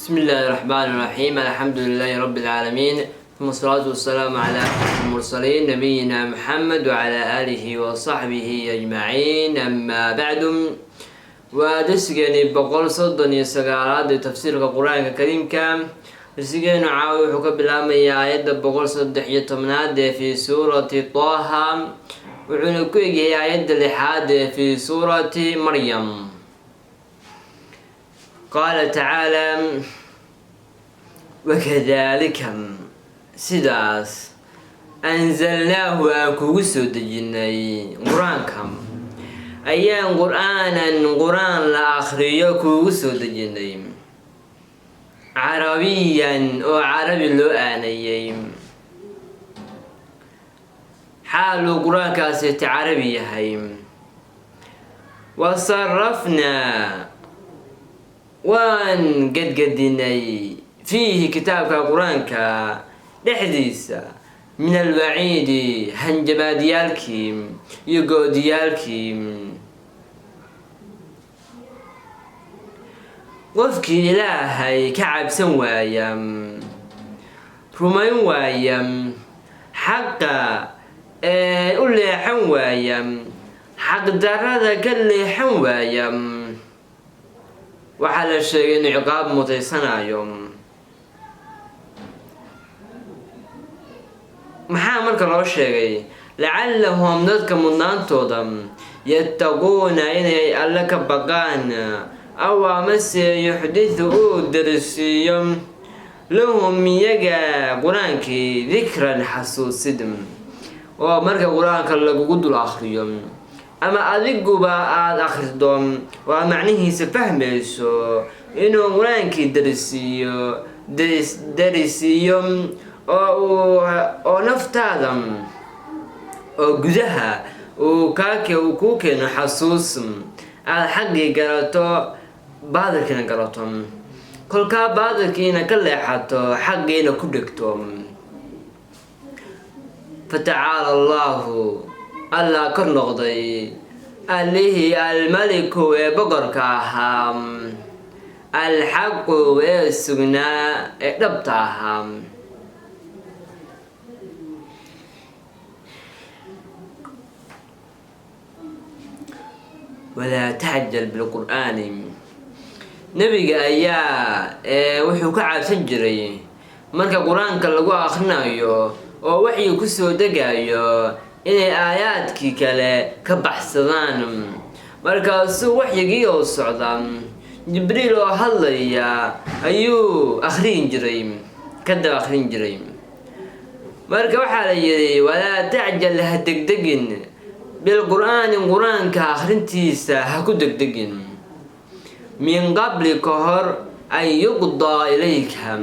بسم الله الرحمن الرحيم. الحمد لله رب العالمين، ثم الصلاة والسلام على أشرف المرسلين نبينا محمد وعلى آله وصحبه أجمعين. أما بعد، ودرسيني بقول صدني سجارات تفسير القرآن الكريم كام درسيني عاوي حكم بالله آيات بقول صدحية تمناد في سورة طه، وعنكوي آيات اللحاد في سورة مريم. قال تعالى: وكذلك سداس أنزلناه أكوسو دجني قرآنكم أيام قرآن لآخرية كوسو دجني عربيا أو عربي لؤاني حال قرآن كاسيت عربي هيم. وصرفنا وان قدني فيه كتابك قرآنك لحديثة من الوعيد هنجبا ديالكم يقو ديالكم وفكي إلهي كعب سوايم رمين وايم حقا أولي حوايم حق درادة كاللي حوايم waxaa la sheegay inuu ciqaab mutaysanayo. maxaa marka loo sheegay? lacallahum dadka mudnaantooda yattaquuna inay alle ka baqaan, aw amase yuxdithu uu darisiiyo lahum iyaga qur-aankii dikran xasuusid, oo marka qur-aanka lagugu dul akhriyo ama adiguba aad akhrido waa macnihiisa fahmayso inuu qur-aankii darisiiyo oo naftaada oo gudaha uu kuu keeno xasuus aad xaggii garato baadilkiina garato, kolkaa baadilkiina ka leexato xaggiina ku dhegto. fatacaala allaahu allah kor noqday allihii almaliku ee boqorka ahaa, alxaqu ee sugnaa ee dhabta ahaa. walaa tacjal bilqur'aani, nebiga ayaa wuxuu ka cabsan jiray marka qur-aanka lagu akhrinayo oo waxii kusoo degayo inay aayaadkii kale ka baxsadaan. markaasuu waxyigii oo socda jibriil oo hadlaya ayuu kadaba akhrin jiray. marka waxaa la yidhi walaa tacjal ha degdegin bilqur'aani, qur-aanka akhrintiisa ha ku degdegin, min qabli ka hor an yuqdaa ilayka,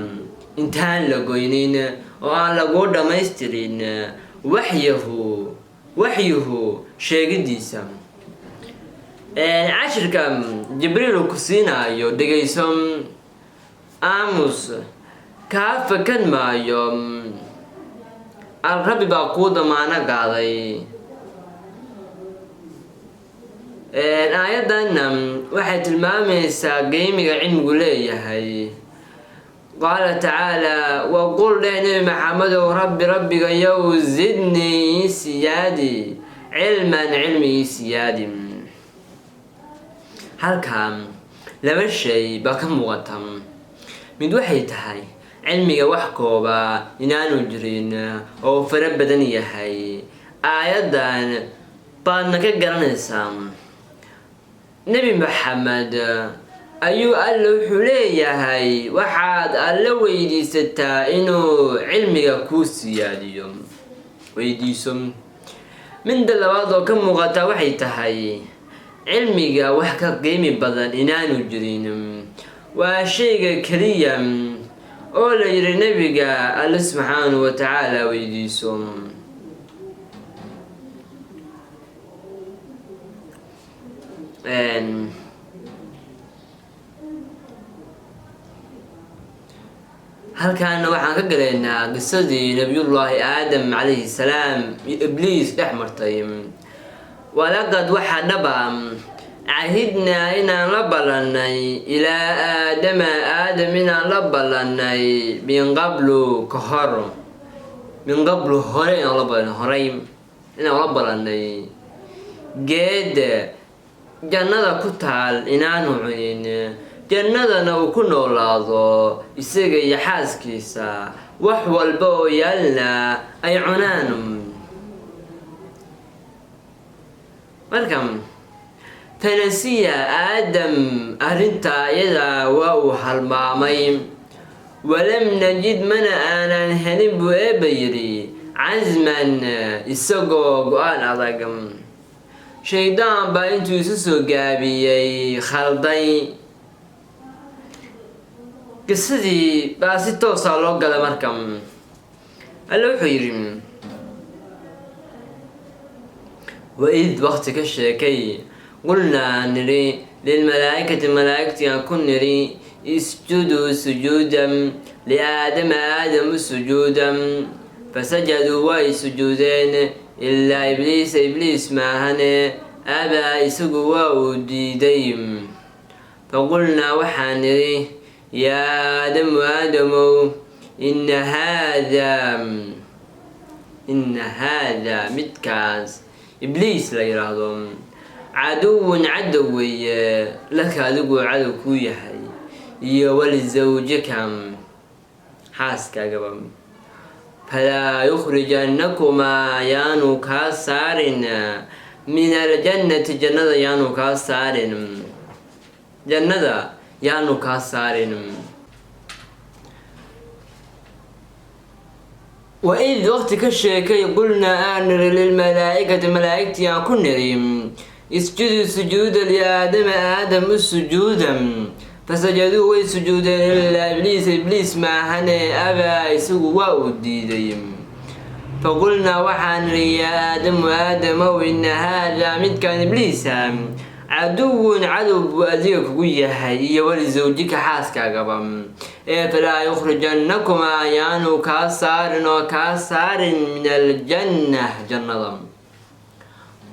intaan la goynin oo aan laguu dhammaystirin waxyuhu sheegidiisa. cashirka jibriil ku siinayo dhegayso, aamus kaa fakan maayo, rabbi baa kuu damaano qaaday. aayaddanna waxay tilmaamaysaa qiimiga cilmigu leeyahay. qaala tacaalaa: waqul dheh nebi maxamedow rabbigayow zidnii ii siyaadi cilman cilmi ii siyaadi. halkan laba shay baa ka muuqata. mid waxay tahay cilmiga wax kooba inaanu jirin oo fara badan yahay. aayaddan baadna ka garanaysaa nebi maxamed ayuu alle wuxuu leeyahay waxaad alle weydiisataa inuu cilmiga kuu siyaadiyo, weydiiso. midda labaad oo ka muuqata waxay tahay cilmiga wax ka qiimi badan inaanu jirin. waa shayga keliya oo la yidhi nebiga alle subxaanahu wa tacaala weydiiso. halkaana waxaan ka galaynaa qisadii nabiyullaahi aadam calayhi salaam iyo ibliis dhex martay. walaqad waxaa dhaba cahidnaa inaan la ballanay ilaa aadama آدم من لبلناي من قبل كهر من قبل هرين لبلن هرين إن لبلناي جد جنة كتال إنانو عين جنة نو كنو لاضو يسيق يحاز كيسا وحو البو يلنا أي عنانم مركم فنسي آدم أرنتا يدا واو حلمامي ولم نجد من آنا هنب إبيري عزما إساقو قوان أضاقم شيطان با انتو يسوسو قابيي خالدين قصدي باسي توصل لو قال مركم ألو حيرم وإذ وقتك الشيكي قلنا نري للملائكة الملائكة يكون نري اسجدوا سجودا آدم سجودا فسجدوا واي سجودين إلا إبليس معهن أبا إسقوا وديديم فقلنا وحانري يا آدم إن هذا متكاز إبليس لا يرادهم عدوي لك عدو كويحي يا ولزوجكم حاسك قبل فلا يخرجنكما يانو كاسارن من الجنة جنة يانو كاسارن جنة يانو كاسارن وإذ وقتك الشيكي قلنا آنر للملائكة ملائكة يكون نريم اسجدوا سجودا لآدم السجودا فسجدوا ويسجودا إلا إبليس معهن أبا يسوى وديديم فقلنا وحان يا آدم إن هذا مد كان إبليس عدو أذيك وياهي ولزوجك حاسك قبم فلا يخرجنكما يانو كاسار من الجنة جنة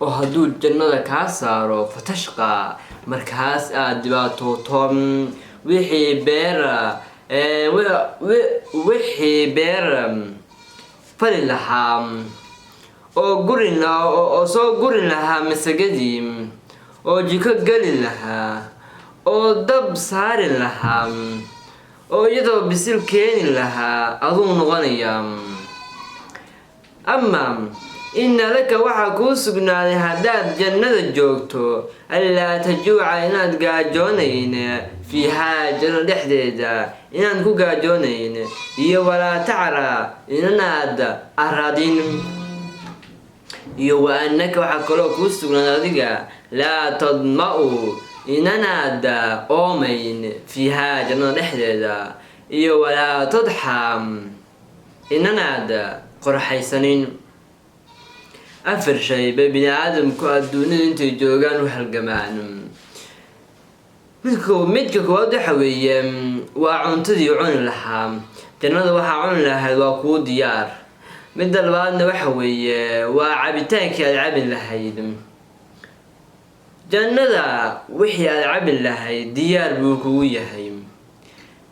وهدو الجنة كاسارو فتشقى مركز أدباتو توم وحي بير فللحام أو قرن لها مسجديم أو جيكا قلن لها أو دب صار لها أو يدو بسيل كين لها أظن غنيا أما إن لك وحكو سقنا لهداد جنة جوكتو ألا تجوع إناد قاجونين فيها جنة دحديدا إناد كو قاجونين ولا تعرى إناد أرادين وأنك وحكولو كو سقنا لديك لا تضمأوا إناد أومين فيها جنة دحديدا ولا تضحام إناد قرحيسنين أفر شيء بني آدم كأدون أنت جوجان وحلقمان مدك واضح ويا وعنتدي عون لها جنة وح عون لها وكو ديار مد البعض وحوي وعبتك ألعاب لهيد جنة وحي ألعاب لهي ديار بوكوية هي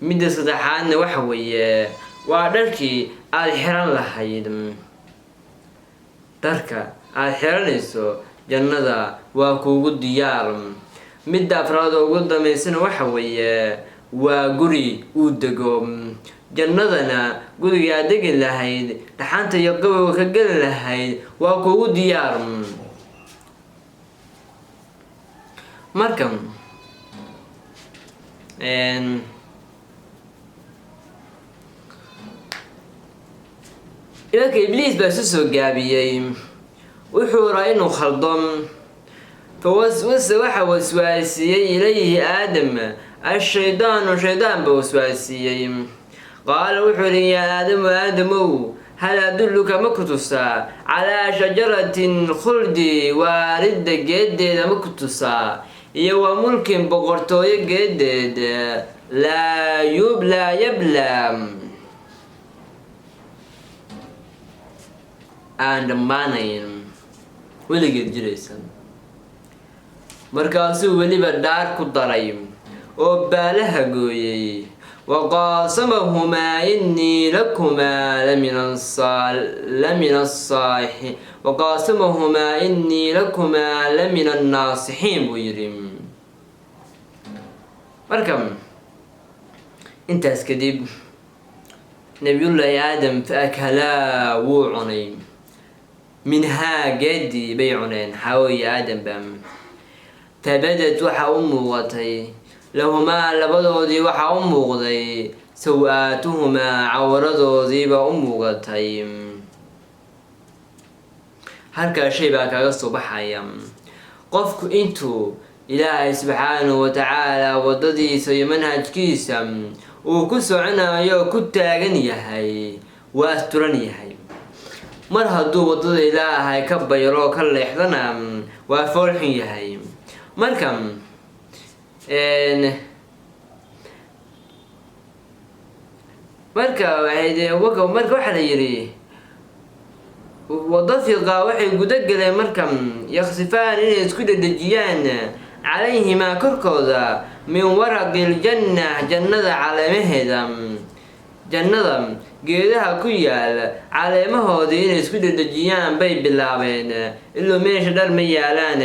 مد صدحان وحوي وعدركي الحرام لهيد darka aad xiranayso jannada waa kuugu diyaar midda afraad ugu dambeysana waxa weeye waa guri uu dego jannadana guriga aad degi lahayd dhaxanta iyo qabowga ka gali lahayd waa kuugu diyaar markan إذا إبليس بس قابيي وحورا إنه خلضم فوسوس وسواسي إليه آدم الشيطان بوسواسي قال وحوري يا آدم هل أدلك مكتوسا على شجرة الخلد وارد جدد مكتوسا يو ملك بقرطوي جدد لا يبلى aan dhammaanayn weligeed jiraysan markaasuu weliba dhaar ku daray oo baalaha gooyay وقاسمهما إني لكما لمن الصالحين وقاسمهما إني لكما لمن الناصحين بيرم مركم انت اسكدب نبي الله آدم فأكلا وعنين منها جدي بيعنين حاوي آدم بام فبدت وحا أموغتي لهما لبدودي وحا أموغتي سوآتهما عوردودي بأموغتي هلكا شي بقى كاغسو بحايا قفك انتو إلهي سبحانه وتعالى وددي سي منهج كيسا وكسو عنا يو كتاغن يهي واسترن يهي مر هدو ودد إلهي كبيرو كالليحدنا وفرح يهي مركم مركا waxaa la yiri wadafiqa waxay gudagalay markan yakhsifaan inay isku dadajiyaan calayhima korkooda min waraqil jannada caleemaheeda jannada geedaha ku yaal caleemahooda inay isku dadajiyaan bay bilaabeen ilaa meesha dhar ma yaalaan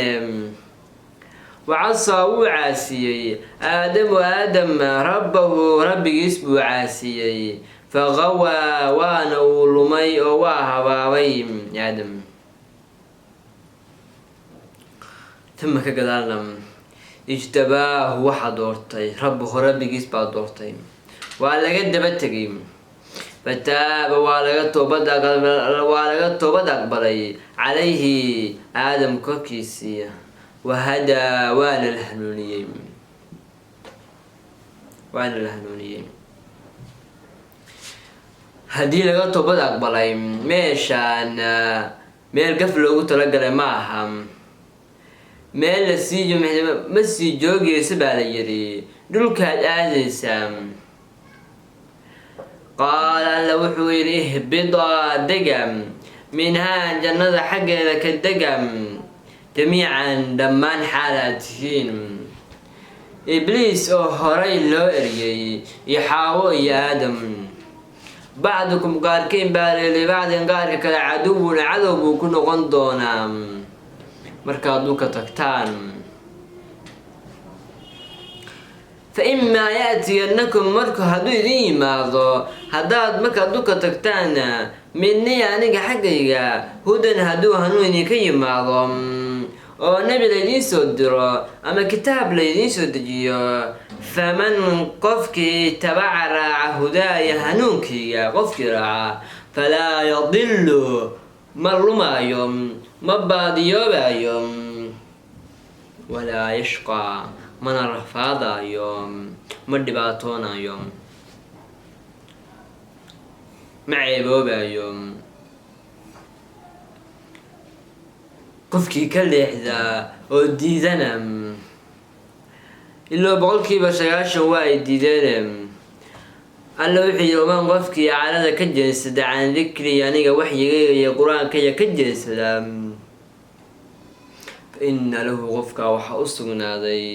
وعصى وعاسيي آدم ربه ربي اسبو عاسيي فغوى وانا ولمي وهباوي آدم ثم كقدالنا اجتباه واحد دورتي ربه ربي اسبو دورتي وعلى قد بتقيم فتاب وعلى توبة أقبلي عليه آدم كوكيسي وهدى وانا الهنونيين هدي لغا توبad aqbalay meeshaan meel gaf loogu talagalay ma aha meel la siiyo ma sii joogaysa baa la yiri dhulkaad aadaysaa qaala la wuxuu yiri ihbida degam minha jannada xaggeeda ka degam جميعا دمان حالاتين إبليس أو هراي لو إريي يحاول يا آدم بعضكم قاركين بالي لبعض قارك كالعدو العدو كنو غندونا مركادوك تكتان فإما يأتينكم مركو هدو يدين ماضو هداد مركادوك تكتان مني يعني حقيقة هدن هدو هنوني كي ماضو oo nabi laydin soo diro ama kitaab laydin soo dejiyo faman qofkii tabaca raaca hudaaya hanuunkayga qofkii raaca falaa yadillu ma lumaayo ma baadiyoobayo walaa yashqaa mana rafaadayo ma dhibaatoonayo ma ceeboobayo qofkii ka leexda oo diidana ilaa boqolkiiba 90 waa ay diideen alla wuxuu yiri waan qofkii caalada ka jeesada aan dhikri aniga waxyigayga iyo quraanka ka jeesada inna lahu qofka waxa u sugnaaday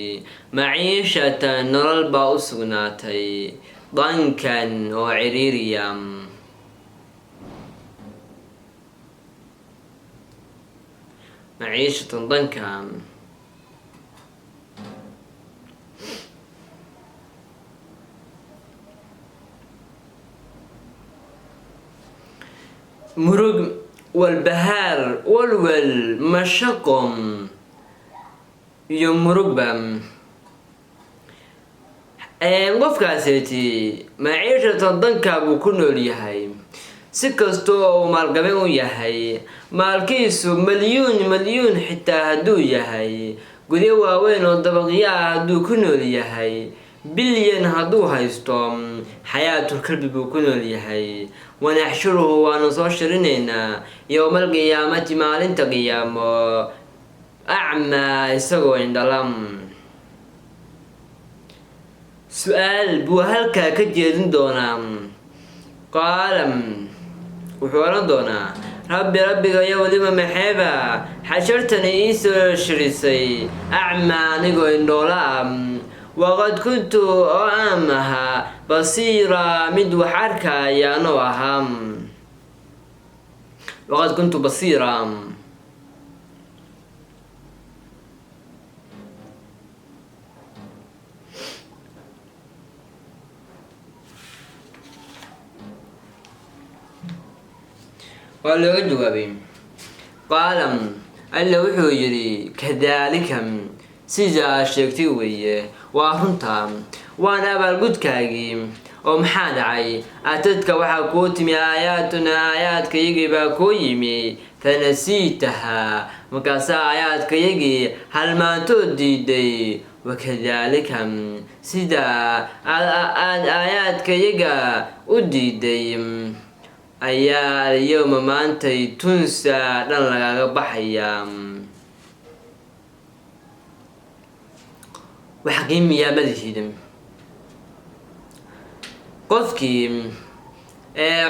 maciishatan nolol baa u sugnaatay dankan oo ciriiriyam معيشة ضنكا مرق والبهار مشقم يمرق بام qofkaaseti maciishatan danka buu ku nool yahay si kastoo uu maalgaben u yahay maalkiisu milyuun xitaa hadduu yahay guryo waaweyn oo dabaqyo ah hadduu ku nool yahay bilyan hadduu haysto xayaatul kalbi buu ku nool yahay wanaxshuruhu waanu soo shirinaynaa yowmal qiyaamati maalinta qiyaamo acmaa isagoo indhalam سؤال بو هلكا كجيدن دونا قال وحوران دونا ربي يا ولما محيبا حشرتني إيسو شريسي أعمى نيقو إندولا waqad kuntu oo aan ahaa basiira mid wax arkaya anoo ahaa waqad kuntu basiira waa looga jawaabay qaala alla wuxuu yidhi kadaalika sidaa sheegtay weeye waa runta waana abaalgudkaagii oo maxaa dhacay atadka waxaa kuu timi aayaatuna aayaadkayagii baa kuu yimi fanasiitahaa markaasaa aayaadkayagii halmaantood diiday wakadaalika sidaa aad aayaadkayaga u diiday ayaa alyawma maantay tunsa dhan lagaga baxayaa wax qiimiyaa madaxiida qofkii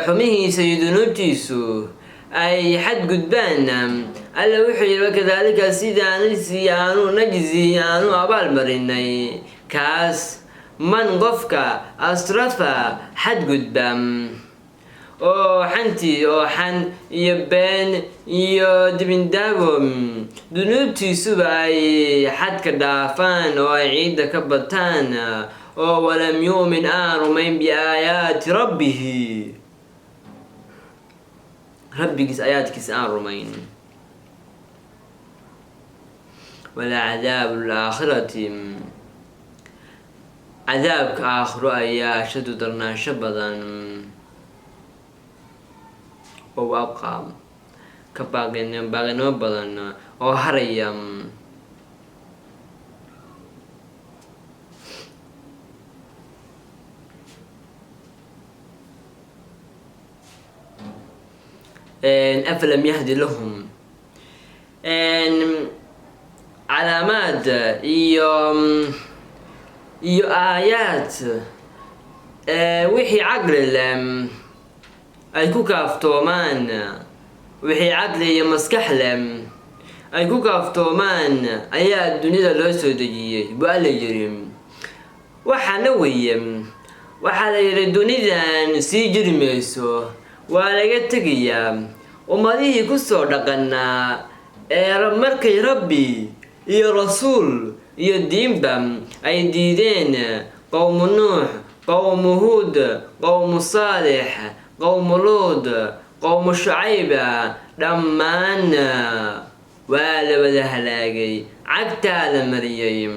xumihiisa iyo dunuubtiisu ay xadgudbaan alla wuxuu yidhi wakadaalika sidaanisi aanu najzi aanu abaal marinay kaas man qofka asrafa xadgudba oo xantii oo xan iyo been iyo dibindaabo dunuubtiisuba ay xadka dhaafaan oo ay ciidda ka bataan oo walam yu'min aan rumayn biaayaati rabbigiis aayaadkiisa aan rumayn walacadaabu laakhirati cadaabka aakhiro ayaa ashadu darnaansho badan oo abqaa ka baaqinimo badan oo haraya afalam yahdi lahum calaamaad iyo aayaad wixii caqli leh ay ku kaaftoomaan wixii caqli iyo maskax leh ay ku kaaftoomaan ayaa dunida loo soo dejiyey buu alla yiri waxaana weeye waxaa la yidhi dunidan sii jiri mayso waa laga tegayaa ummadihii kusoo dhaqanaa markay rabbi iyo rasuul iyo diinba ay diideen qowmu nuux qowmu huud qowmu saalix qowmu luud qowmu shucayba dhammaan waa la wada halaagay cagtaa la mariyay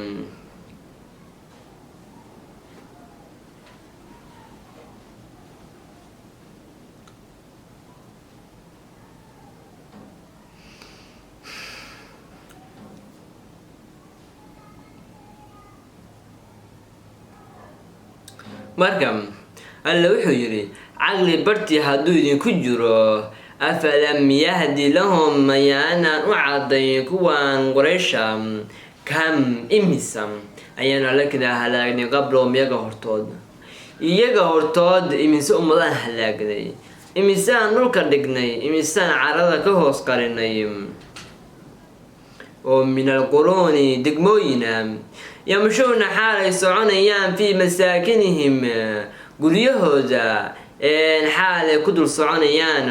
marka alla wuxuu yidhi caqli bartii hadduu idinku jiro afalam yahdi lahum mayaanaan u cadayn kuwaan quraysha kam imisa ayaan alla kada halaagnay qablahum iyaga hortood imise ummadaan halaagnay imisaan dhulka dhignay imisaan carada ka hoos qarinay oo min alquruuni degmooyina yamshuuna xaalay soconayaan fii masaakinihim guryahooda xaalay ku dul soconayaan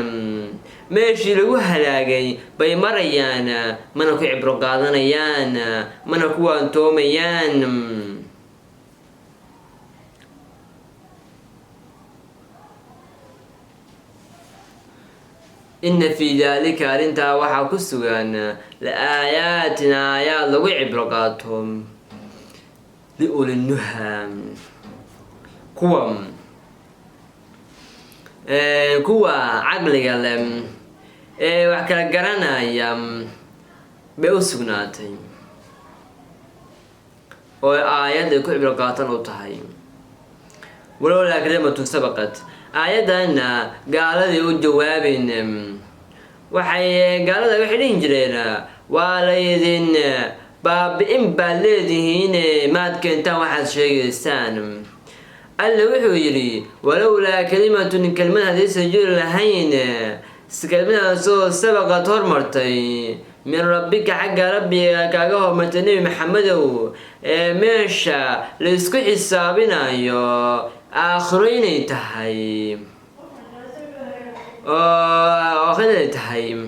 meeshii lagu halaagay bay marayaan mana ku cibro qaadanayaan mana ku waantoomayaan ina fii daalika arrintaa waxaa ku sugan la-aayaatin aayaad lagu cibro qaato liulinuha kuwa caqliga leh wax kala garanaya bay u sugnaatay oo aayad ay ku cibro qaatan u tahay walowlaa kalimatun sabaqat aayadana gaaladii u jawaabeen gaalada waxay dhihin jireen waa laydin baabi-in baad leedihiin maad keentaan waxaad sheegaysaan alla wuxuu yidhi walowlaa kalimatun kelmad haddaysan jiri lahayn kelmadaasoo sabaqad hormartay من ربك حق ربي كاغو متنبي محمدو ميشا لسكو حسابنا يو آخرين تهي آخرين تهي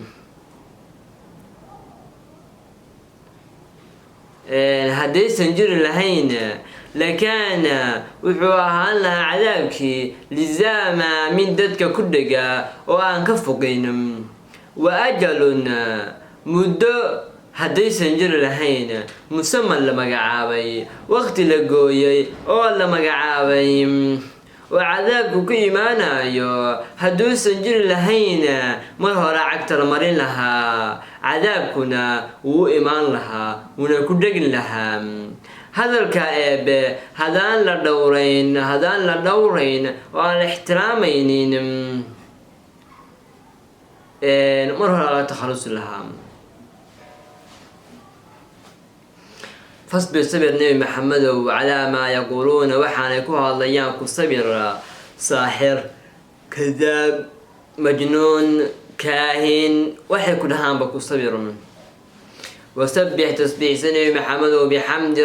هدي سنجر لهين لكان وحوها لها عذابك لزاما من ددك كدقا وان كفقينم وأجلنا مدة هدي سنجر لهين مسمى لمقعابي وقت لقوي أو لمقعابي وعذابك كيمانا يو هدو سنجر لهين مرهورا عكتر مرين لها عذابكنا وإيمان لها ونكدق لها هذا الكائب هذان لدورين والاحترامين مرهورا تخلص لها فاصبر صبر نبي محمد على ما يقولون وحانكوها ضيانك صبر ساحر كذاب مجنون كاهن وحي كلها بكو صبر وسبح تسبيح سنبي محمد بحمد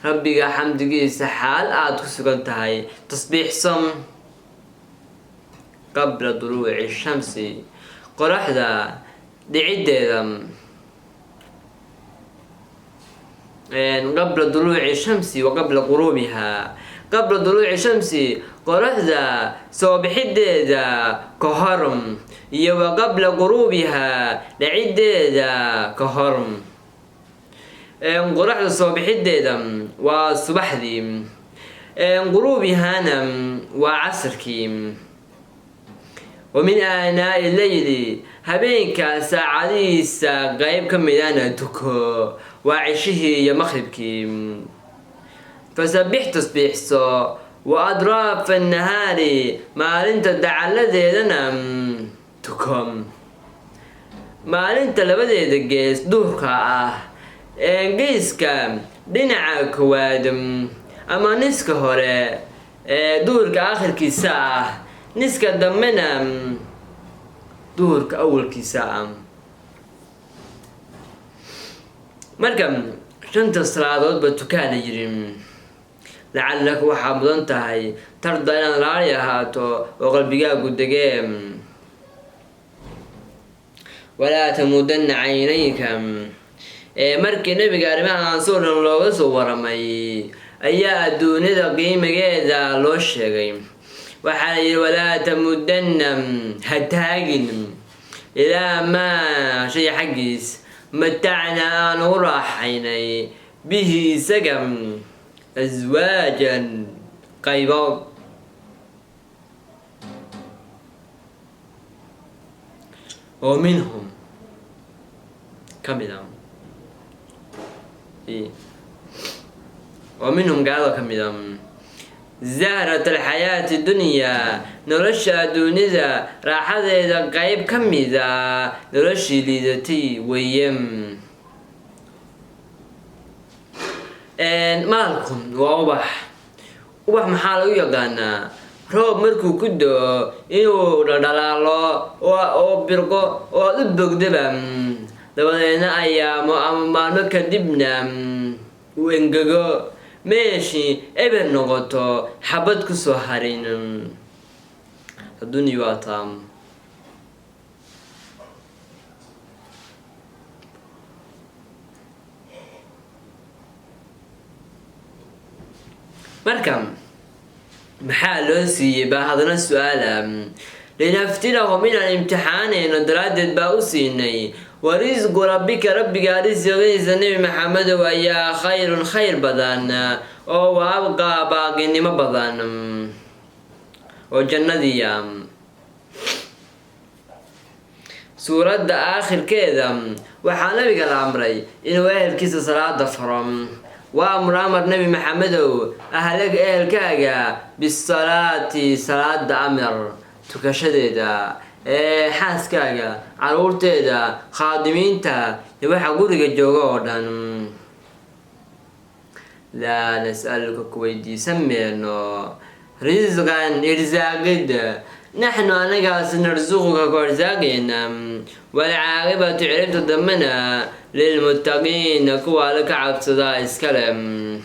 ربك حمدك سحال كسكنتهاي تسبيح صم قبل طلوع الشمس قرحدا دعيدة قبل طلوع الشمس وقبل غروبها قبل طلوع الشمس قرحدا صبحددا كهرم وقبل غروبها لعددا كهرم قرحدا صبحددا وصبحدي غروبها وعصركي ومن آناء الليل هبينك ساعديس غيب كميدانا تكو وعشه يا مغربك فسبح تسبيح صو وأضراف النهار ما أنت دعا لنا تكم ما أنت لبدي دقيس دورك قيسك دينعك وادم أما نسك هوري دورك آخر كيساء نسك دمنا دورك أول كيساء مركم شنت الصلاة بتكال يجرم لعلك وحامضن تهي ترضى أن العالية هاتو وقلبك قدقيم ولا تمودن عينيك مركي نبي قارمها عنصور لوغا صورمي أيا أدوني دا قيمة جيدا لوشيغي وحالي ولا تمودن هتاقن إلى ما شي حقيس متعنا نراحيني به سقم أزواجا قيباض ومنهم كمدا ومنهم قالوا كمدا زهرة الحياة الدنيا نرشى دونيدا راحة إذا قيب كمدا نرشي ليدتي ويم مالكم وأوبح محال ويقانا روب مركو كدو إنو دلالو وبرقو ودبق دبم دبالينا أيام وأمامنا كدبنا وإنقاقو ماشي إبن نغطو حبت كسو هارين الدنيا واتام مركم محل سيبا هذا السؤال لنفتنهم من الامتحان ندراد باوسيني ورزق ربك رزق النبي محمد ويا خير بدن او ابقى باقي ما بدن وجنة سورة آخر كذا وحنا بقى الأمري إنه أهل كيس صلاة فرم وأمر نبي محمد أهلك أهل كاجا بالصلاة صلاة أمر تكشددا حاس كاجا عرورتدا خادمين تا يبقى حقولك الجوجودان لا نسألك كويدي سمينو رزقا إرزاقد نحن أنا سنرزقك كورزاقنا والعاقبة عرفت ضمنا للمتقين كوا لك عبد صداء اسكلم.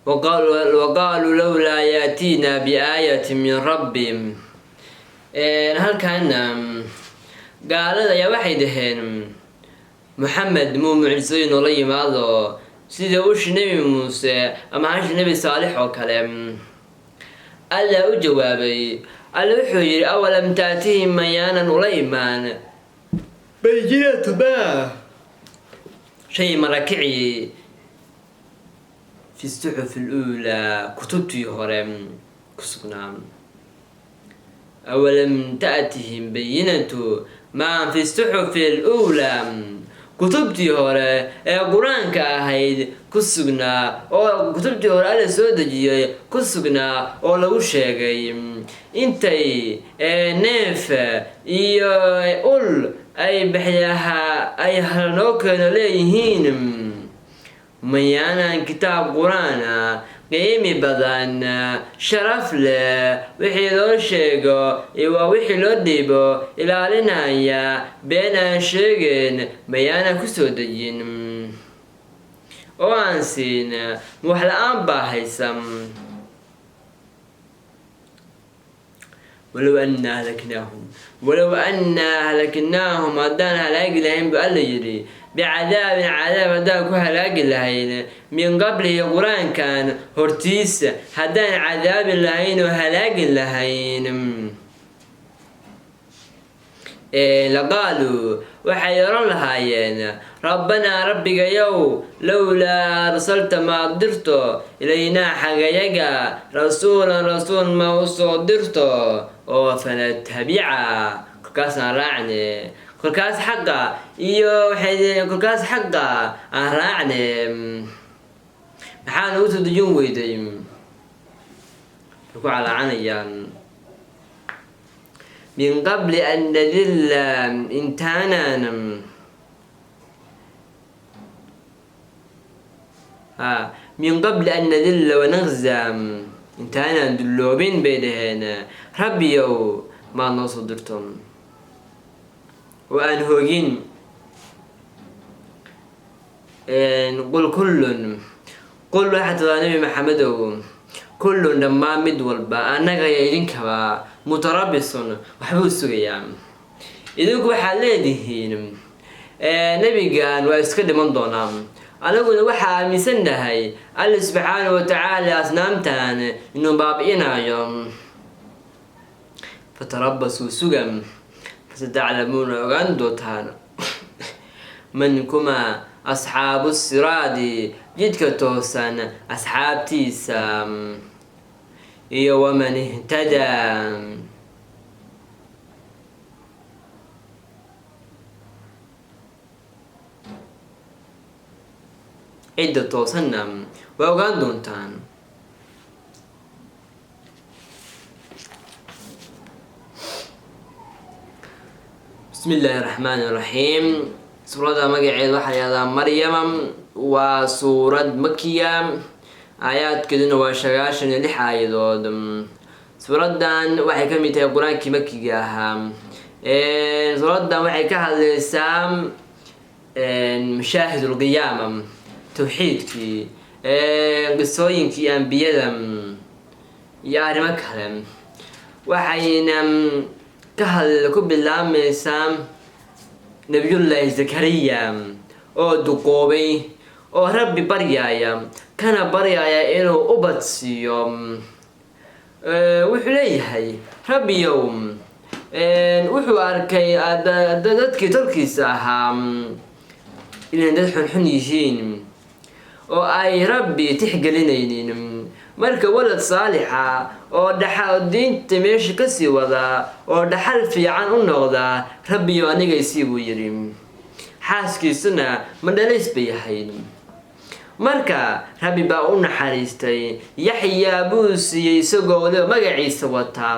وقالوا لولا ياتينا بآية من ربهم. هل كان قال يا واحد هن محمد مو معجزين ولا يماذا سيدا وش نبي موسى أما هاش نبي صالح وكلام. ألا أجوابي ألا وحجر أولم تأتيهم ميانا ولا إيمان بيجية ما شيء مركعي في الصحف الأولى كتبتي هرم كسقنا. أولم تأتهم بينة ما في الصحف الأولى كتبتي هرم قرآن كاهيد كسقنا أو كتبتي هرم على سودجي كسقنا أو لو شيء إنتي نف يقول أي بحياها أي هلوك ليهين ميانا كتاب قرآن قيمي بدن شرف له وحي لو شيغو إيوا وحي لو ديبو إلى لنايا بين شيغن ميانا كسودجين وانسين محلقان باهيسم ولو أنا هلكناهم هدان هلاك لهم بألا يري بعذاب هدان هلاك لهين من قبل القرآن كان هرتيس هدان عذاب لهين وهلاك لهين. لقالوا وحيرون لهايين ربنا ربك يو لولا أرسلت ما قدرت إلينا حقيقة رسول ما صدرت أو فنتبعه كلكاس راعني كلكاس حقه إيو حيد كلكاس حقه راعني محال وتو دجون ويديم تكو على عنيان من قبل أن نذل إنتانا من قبل أن نذل ونغزى إنتانا دلوبين بيدهن ربي يو ما نصدرتم وأن هوجين نقول قل واحد نبي محمد كل لما مد والبا أنا جايين كوا متربص وحبوس جيام إذا كوا حلادهين نبي قال واسكت من دونام أنا أقول واحد مسنده هاي الله سبحانه وتعالى أصنامتان إنه بابئنا يوم فتربصوا سجم فستعلمون غندوتان منكما أصحاب الصراط جدك توسان أصحاب تيسام ومن اهتدى عدة توسنم وغندوتان. بسم الله الرحمن الرحيم. سورة مقعد وحياة مريم وسورة مكية آيات كدن وشغاشن لح آيادود. سورة دان waxay kamid tahay quraanki makiga ahaa. سورة دان waxay ka hadlaysaa مشاهد القيامة توحيدكي qisooyinkii ambiyada iyo arrimo kale waxayna ku bilaabmaysaa nabiyullaahi zakariya oo duqoobay oo rabbi baryaya kana baryaya inuu u badsiiyo wuxuu leeyahay rabbiyow wuxuu arkay dadkii tolkiisa ahaa inay dad xunxun yihiin oo ay rabbi tixgelinaynin marka walad saalixa oo dhaxal diinta meesha ka sii wada oo dhaxal fiican u noqda rabbiyo aniga isii buu yiri xaaskiisuna ma dhalays bay ahayd marka rabbi baa u naxariistay yaxyaa buu siiyey isagoo leh magaciisa wataa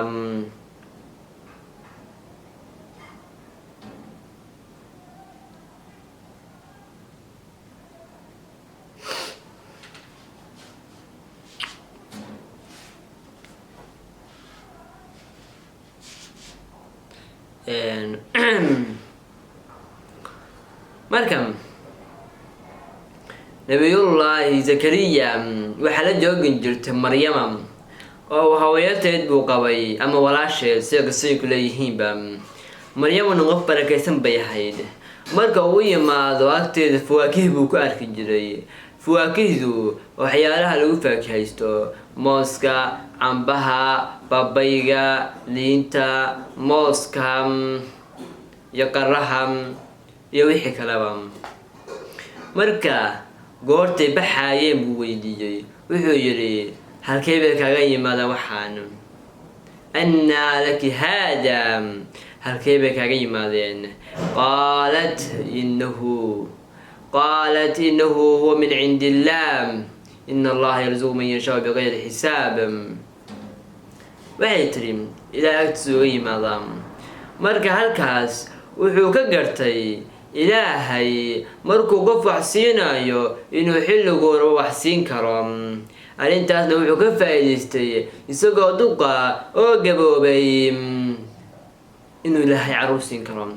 marka nabiyullaahi zakariya waxaa la joogin jirtay maryama oo haweenteed buu qabay ama walaasheed sida qisooyinku leeyihiinba maryamuna qof barakaysan bay ahayd marka uu yimaado agteeda fawaakih buu ku arki jiray fawaakihdu waxyaalaha lagu faakihaysto mooska cambaha babayga liinta mooska iyo qaraha iyo wixii kaleba marka goortay baxaayeen buu weydiiyey wuxuu yidhi halkee bay kaaga yimaada waxaan annaa laki haada halkee bay kaaga yimaadeen qaalat innahu huwa min cindi illaah ina allaha yarzuqu man yashaau bigayri xisaab waxay tiri ilaahay agtiisa uga yimaadaa marka halkaas wuxuu ka gartay ilaahay markuu qof wax siinayo inuu xilligoora wax siin karo arrintaasna wuxuu ka faa'iidaystay isagoo duqa oo gaboobay inuu ilaahay carruur siin karo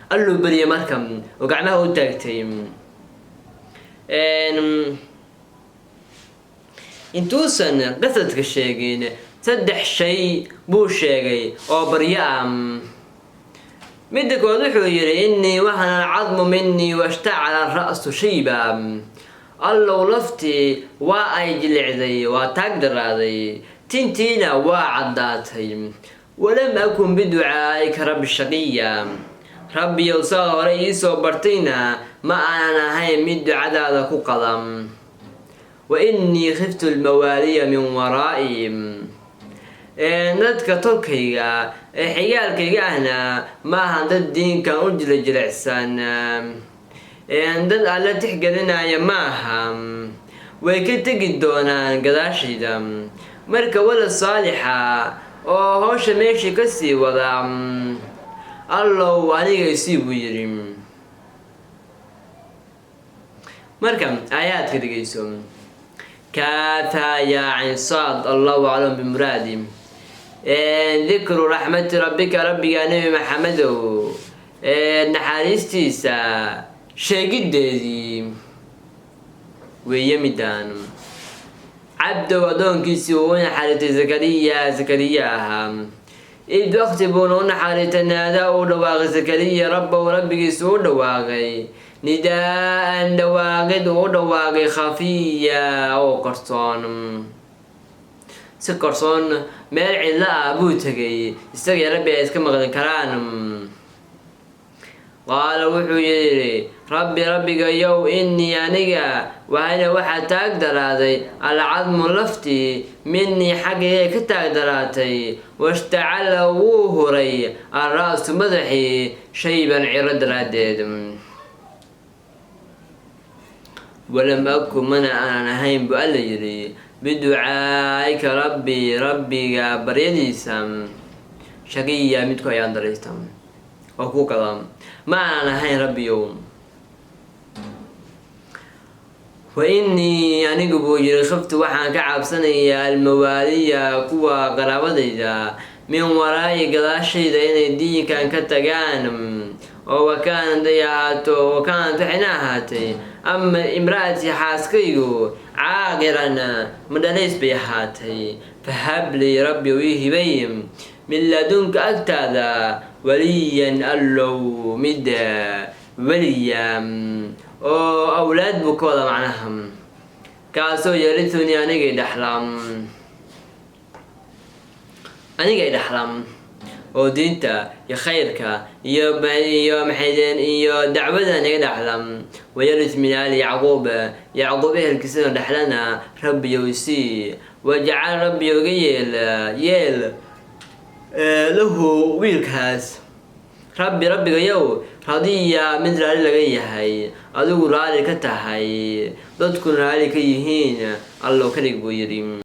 alluu beriyay marka oo gacmaha u taagtay intuusan qasadka sheegin 3 shay buu sheegay oo baryo midda kood wuxuu yidhi innii waxana alcadmu minii washtacala ra'su shayba allow laftii waa ay jilicday waa taag daraaday tintiina waa caddaatay walam akun biducaa'ika rabbi shaqiya rabbiyow saa hore iisoo bartayna ma aanan ahayn mid ducadaada ku qadam wa innii khiftu almawaaliya min waraa'i dadka tolkayga ee xigaalkayga ahna maahan dad diinkan u jilicsan dad alla tixgelinaya maaha way ka tegi doonaan gadaashayda marka walad saalixa oo hawsha meeshii ka sii wada allow aniga isii buu yidhi marka aayaadka dhegeyso كافها يا عين صاد الله أعلم بمرادي ذكر رحمة ربك ربك نبي محمد نحارستيسا شاقد دي ويمدان عبد ودون كيسيون حالة زكريا إذ أختبون حالة نادا ودواغ زكريا رب وربك سود دواغي نداء دواغد ودواغي خفية أو قرصان سكرصان مالعي لا أبوتكي استغي ربي اسكم غدن كران قال وحويري ربي يو إني أنيقا وأنا واحد تقدر هذي العظم لفتي مني حقي كتقدر هذي واشتعل وهري الرأس مدحي شيبا عرد رديد ولم أكن منع أنا هين بأليري بدعائك ربي بريديسم شقيا متكو يندريستم وكو كلام ما أنا هين ربي يوم وإني يعني قبوجي خفت وحان كعب سنة الموالية كوا قرابة من ورائي قلاشي دين الدين كان كتغانم وكان دياتو وكانت حناهاتي أما امرأتي حاسكيو عاقرنا مدليس بيحاتي فهب لي ربي ويهبيم من لدنك أكتادا وليا ألو مدى وليا أولاد بكولا معناهم كاسو يرثني أنا قاعد أحلم ودينتا يا خيرك يا محيدين يا دعوتنا قاعد أحلم ويرث من آل يعقوب الكسر دحلنا ربي يوسي وجعل ربي يل له ويلكاس rabbi rabbigayow radiya mid raali laga yahay adigu raali ka tahay dadku raali ka yihiin allo ka dhig buu yidhi